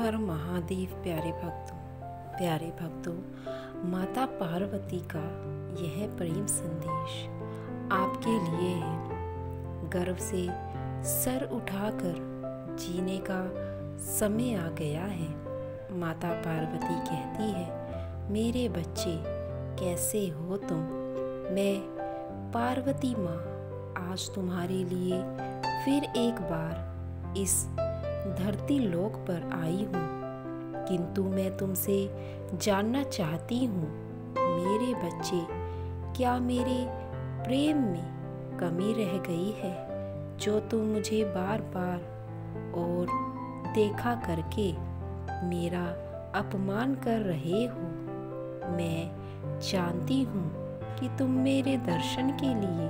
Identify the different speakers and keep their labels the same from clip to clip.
Speaker 1: हर महादेव। प्यारे भक्तों, माता पार्वती का यह प्रेम संदेश आपके लिए है। गर्व से सर उठाकर जीने का समय आ गया है। माता पार्वती कहती है, मेरे बच्चे कैसे हो तुम? मैं पार्वती माँ आज तुम्हारे लिए फिर एक बार इस धरती लोक पर आई हूँ, किंतु मैं तुमसे जानना चाहती हूँ मेरे बच्चे, क्या मेरे प्रेम में कमी रह गई है जो तुम मुझे बार बार और देखा करके मेरा अपमान कर रहे हो? मैं जानती हूँ कि तुम मेरे दर्शन के लिए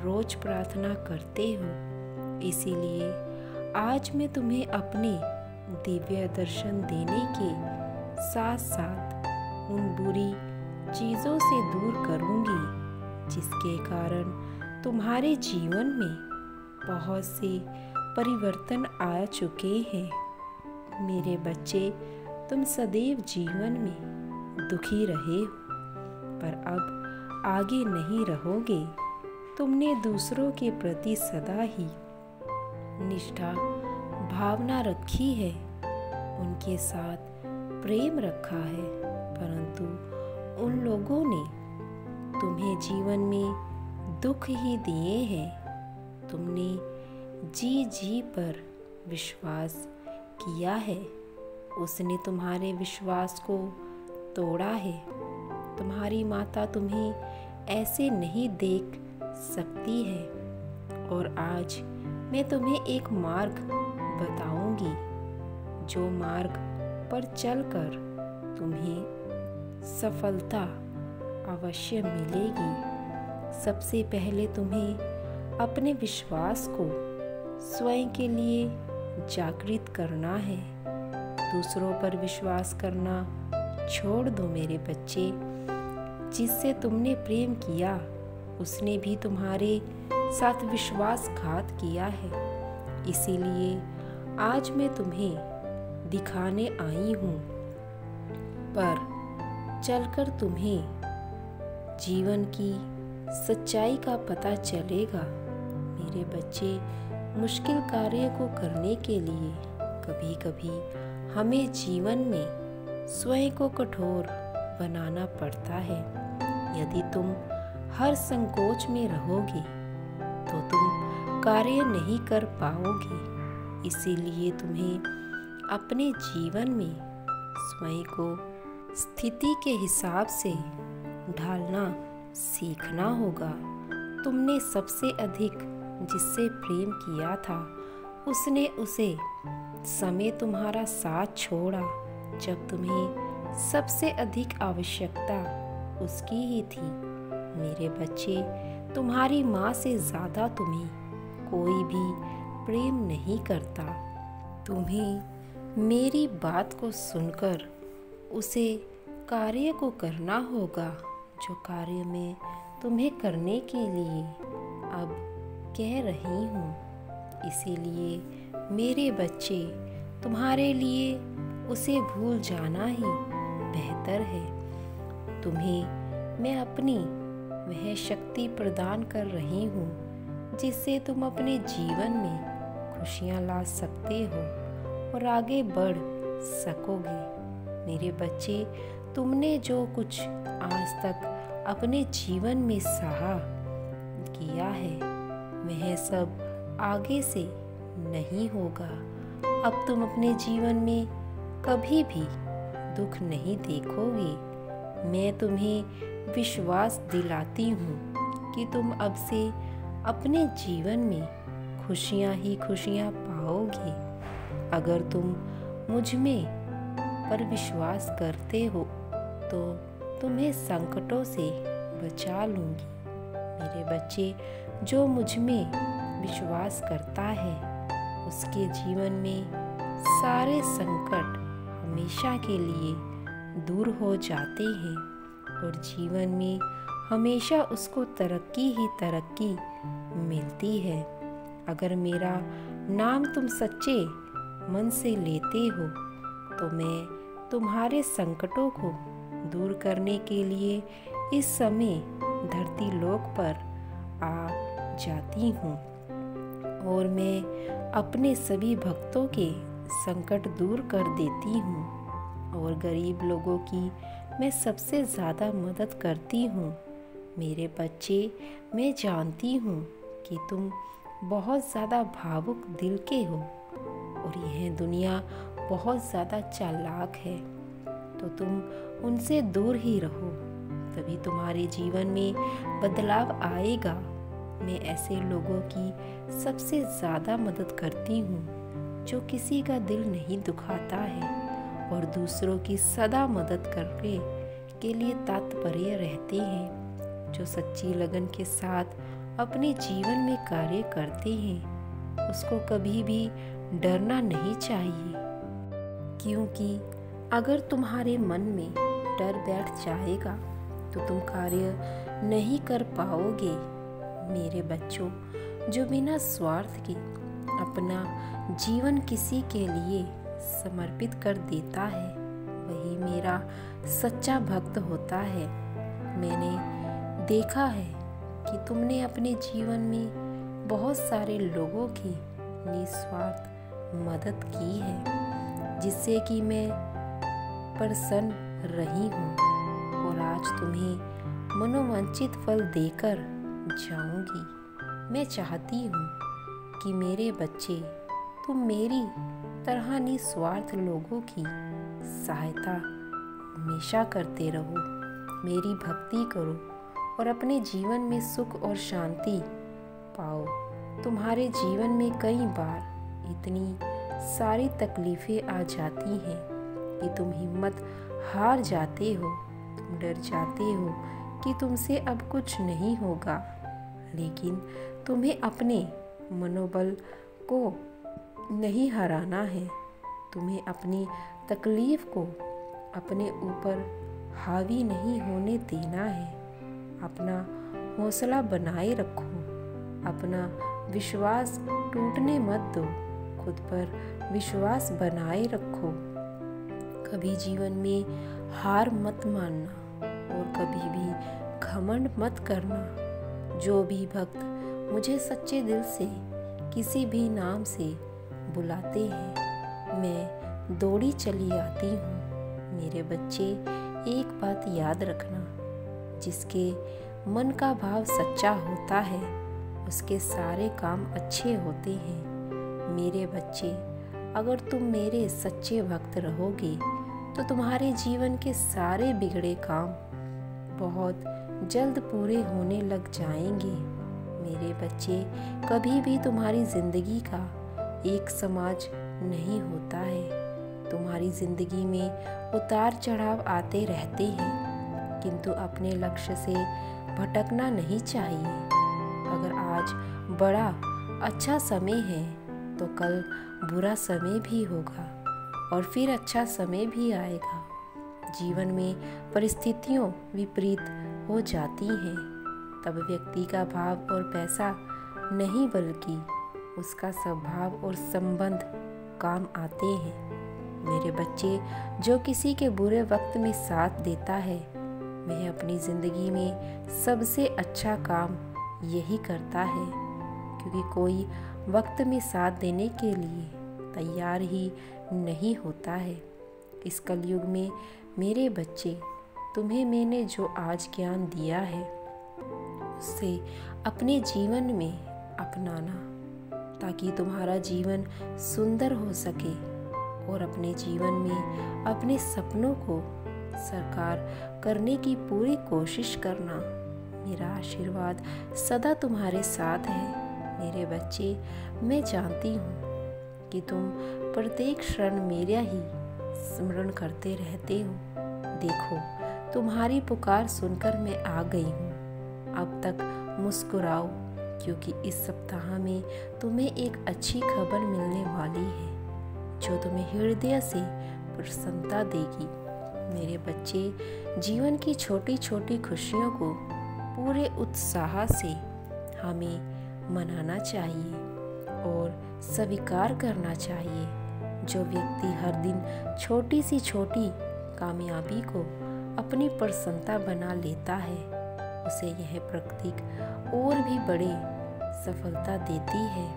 Speaker 1: रोज प्रार्थना करते हो, इसीलिए आज मैं तुम्हें अपने दिव्य दर्शन देने के साथ साथ उन बुरी चीज़ों से दूर करूँगी जिसके कारण तुम्हारे जीवन में बहुत से परिवर्तन आ चुके हैं। मेरे बच्चे, तुम सदैव जीवन में दुखी रहे हो, पर अब आगे नहीं रहोगे। तुमने दूसरों के प्रति सदा ही निष्ठा भावना रखी है, उनके साथ प्रेम रखा है, परंतु उन लोगों ने तुम्हें जीवन में दुख ही दिए हैं। तुमने जी पर विश्वास किया है, उसने तुम्हारे विश्वास को तोड़ा है। तुम्हारी माता तुम्हें ऐसे नहीं देख सकती है, और आज मैं तुम्हें एक मार्ग बताऊंगी, जो मार्ग पर चलकर तुम्हें सफलता अवश्य मिलेगी। सबसे पहले तुम्हें अपने विश्वास को स्वयं के लिए जागृत करना है। दूसरों पर विश्वास करना छोड़ दो मेरे बच्चे। जिससे तुमने प्रेम किया उसने भी तुम्हारे साथ विश्वासघात किया है, इसीलिए आज मैं तुम्हें दिखाने आई हूँ, पर चलकर तुम्हें जीवन की सच्चाई का पता चलेगा। मेरे बच्चे, मुश्किल कार्य को करने के लिए कभी कभी हमें जीवन में स्वयं को कठोर बनाना पड़ता है। यदि तुम हर संकोच में रहोगे तो तुम कार्य नहीं कर पाओगे। इसीलिए तुम्हें अपने जीवन में स्वयं को स्थिति के हिसाब से ढालना सीखना होगा। तुमने सबसे अधिक जिससे प्रेम किया था, उसने उसे समय तुम्हारा साथ छोड़ा जब तुम्हें सबसे अधिक आवश्यकता उसकी ही थी। मेरे बच्चे, तुम्हारी माँ से ज़्यादा तुम्हें कोई भी प्रेम नहीं करता। तुम्हें मेरी बात को सुनकर उसे कार्य को करना होगा जो कार्य मैं तुम्हें करने के लिए अब कह रही हूँ। इसीलिए मेरे बच्चे, तुम्हारे लिए उसे भूल जाना ही बेहतर है। तुम्हें मैं अपनी वह शक्ति प्रदान कर रही हूँ जिससे तुम अपने जीवन में खुशियाँ ला सकते हो और आगे बढ़ सकोगे। मेरे बच्चे, तुमने जो कुछ आज तक अपने जीवन में सहा किया है, वह सब आगे से नहीं होगा। अब तुम अपने जीवन में कभी भी दुख नहीं देखोगे। मैं तुम्हें विश्वास दिलाती हूँ कि तुम अब से अपने जीवन में खुशियाँ ही खुशियाँ पाओगे। अगर तुम मुझ में पर विश्वास करते हो तो तुम्हें संकटों से बचा लूँगी। मेरे बच्चे, जो मुझ में विश्वास करता है उसके जीवन में सारे संकट हमेशा के लिए दूर हो जाते हैं और जीवन में हमेशा उसको तरक्की ही तरक्की मिलती है। अगर मेरा नाम तुम सच्चे मन से लेते हो तो मैं तुम्हारे संकटों को दूर करने के लिए इस समय धरती लोक पर आ जाती हूँ और मैं अपने सभी भक्तों के संकट दूर कर देती हूँ और गरीब लोगों की मैं सबसे ज़्यादा मदद करती हूँ। मेरे बच्चे, मैं जानती हूँ कि तुम बहुत ज़्यादा भावुक दिल के हो और यह दुनिया बहुत ज़्यादा चालाक है, तो तुम उनसे दूर ही रहो, तभी तुम्हारे जीवन में बदलाव आएगा। मैं ऐसे लोगों की सबसे ज़्यादा मदद करती हूँ जो किसी का दिल नहीं दुखाता है और दूसरों की सदा मदद करने के लिए तत्पर रहते हैं, जो सच्ची लगन के साथ अपने जीवन में कार्य करते हैं। उसको कभी भी डरना नहीं चाहिए, क्योंकि अगर तुम्हारे मन में डर बैठ जाएगा तो तुम कार्य नहीं कर पाओगे। मेरे बच्चों, जो बिना स्वार्थ के अपना जीवन किसी के लिए समर्पित कर देता है, वही मेरा सच्चा भक्त होता है। मैंने देखा है कि तुमने अपने जीवन में बहुत सारे लोगों की निस्वार्थ मदद की है, जिससे कि मैं प्रसन्न रही हूँ और आज तुम्हें मनोवांछित फल देकर जाऊंगी। मैं चाहती हूँ कि मेरे बच्चे, तुम मेरी तरह निस्वार्थ लोगों की सहायता हमेशा करते रहो, मेरी भक्ति करो और अपने जीवन में सुख और शांति पाओ। तुम्हारे जीवन में कई बार इतनी सारी तकलीफें आ जाती हैं कि तुम हिम्मत हार जाते हो, तुम डर जाते हो कि तुमसे अब कुछ नहीं होगा, लेकिन तुम्हें अपने मनोबल को नहीं हराना है। तुम्हें अपनी तकलीफ को अपने ऊपर हावी नहीं होने देना है। अपना हौसला बनाए रखो, अपना विश्वास टूटने मत दो, खुद पर विश्वास बनाए रखो। कभी जीवन में हार मत मानना और कभी भी घमंड मत करना। जो भी भक्त मुझे सच्चे दिल से किसी भी नाम से बुलाते हैं, मैं दौड़ी चली आती हूँ। मेरे बच्चे, एक बात याद रखना, जिसके मन का भाव सच्चा होता है उसके सारे काम अच्छे होते हैं। मेरे बच्चे, अगर तुम मेरे सच्चे भक्त रहोगे तो तुम्हारे जीवन के सारे बिगड़े काम बहुत जल्द पूरे होने लग जाएंगे। मेरे बच्चे, कभी भी तुम्हारी जिंदगी का एक समाज नहीं होता है। तुम्हारी जिंदगी में उतार चढ़ाव आते रहते हैं, किंतु अपने लक्ष्य से भटकना नहीं चाहिए। अगर आज बड़ा अच्छा समय है तो कल बुरा समय भी होगा और फिर अच्छा समय भी आएगा। जीवन में परिस्थितियों विपरीत हो जाती हैं, तब व्यक्ति का भाव और पैसा नहीं बल्कि उसका स्वभाव और संबंध काम आते हैं। मेरे बच्चे, जो किसी के बुरे वक्त में साथ देता है वह अपनी ज़िंदगी में सबसे अच्छा काम यही करता है, क्योंकि कोई वक्त में साथ देने के लिए तैयार ही नहीं होता है। इस कलयुग में मेरे बच्चे, तुम्हें मैंने जो आज ज्ञान दिया है उससे अपने जीवन में अपनाना, ताकि तुम्हारा जीवन सुंदर हो सके और अपने जीवन में अपने सपनों को साकार करने की पूरी कोशिश करना। मेरा आशीर्वाद सदा तुम्हारे साथ है। मेरे बच्चे, मैं जानती हूँ कि तुम प्रत्येक क्षण मेरा ही स्मरण करते रहते हो। देखो, तुम्हारी पुकार सुनकर मैं आ गई हूँ। अब तक मुस्कुराओ, क्योंकि इस सप्ताह में तुम्हें एक अच्छी खबर मिलने वाली है जो तुम्हें हृदय से प्रसन्नता देगी। मेरे बच्चे, जीवन की छोटी छोटी खुशियों को पूरे उत्साह से हमें मनाना चाहिए और स्वीकार करना चाहिए। जो व्यक्ति हर दिन छोटी सी छोटी कामयाबी को अपनी प्रसन्नता बना लेता है, उसे यह प्रकृति और भी बड़ी सफलता देती है।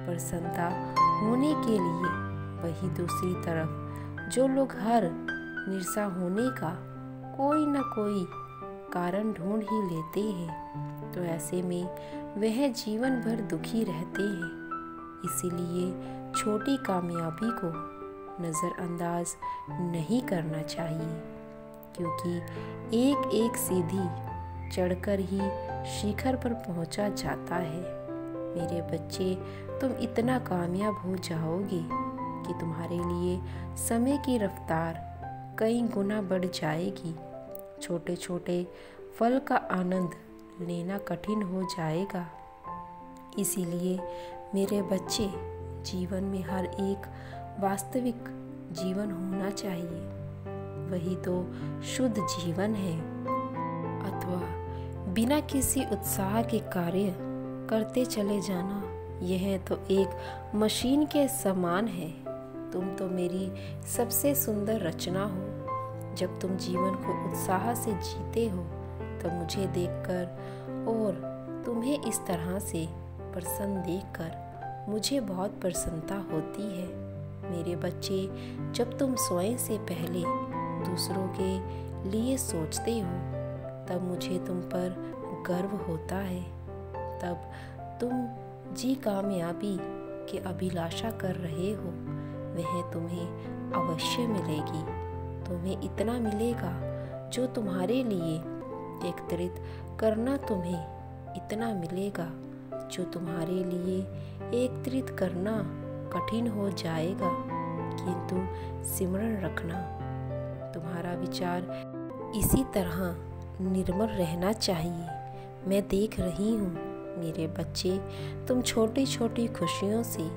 Speaker 1: प्रसन्नता होने के लिए वही दूसरी तरफ जो लोग हर निराशा होने का कोई न कोई कारण ढूंढ ही लेते हैं, तो ऐसे में वह जीवन भर दुखी रहते हैं। इसीलिए छोटी कामयाबी को नज़रअंदाज नहीं करना चाहिए, क्योंकि एक एक सीढ़ी चढ़कर ही शिखर पर पहुंचा जाता है। मेरे बच्चे, तुम इतना कामयाब हो जाओगे कि तुम्हारे लिए समय की रफ्तार कई गुना बढ़ जाएगी। छोटे छोटे फल का आनंद लेना कठिन हो जाएगा। इसीलिए मेरे बच्चे, जीवन में हर एक वास्तविक जीवन होना चाहिए, वही तो शुद्ध जीवन है। अथवा बिना किसी उत्साह के कार्य करते चले जाना, यह तो एक मशीन के समान है। तुम तो मेरी सबसे सुंदर रचना हो। जब तुम जीवन को उत्साह से जीते हो तो मुझे देखकर और तुम्हें इस तरह से प्रसन्न देखकर मुझे बहुत प्रसन्नता होती है। मेरे बच्चे, जब तुम सोने से पहले दूसरों के लिए सोचते हो तब मुझे तुम पर गर्व होता है। तब तुम जी कामयाबी की अभिलाषा कर रहे हो, वह तुम्हें अवश्य मिलेगी। तुम्हें इतना मिलेगा जो तुम्हारे लिए एकत्रित करना तुम्हें इतना मिलेगा जो तुम्हारे लिए एकत्रित करना कठिन हो जाएगा। किंतु सिमरण रखना, तुम्हारा विचार इसी तरह निर्मल रहना चाहिए। मैं देख रही हूँ मेरे बच्चे, तुम छोटी छोटी खुशियों से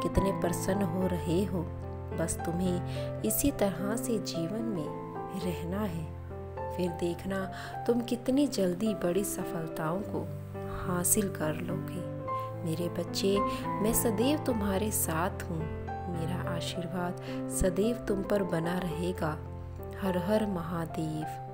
Speaker 1: कितने प्रसन्न हो रहे हो। बस तुम्हें इसी तरह से जीवन में रहना है, फिर देखना तुम कितनी जल्दी बड़ी सफलताओं को हासिल कर लोगे। मेरे बच्चे, मैं सदैव तुम्हारे साथ हूँ। मेरा आशीर्वाद सदैव तुम पर बना रहेगा। हर हर महादेव।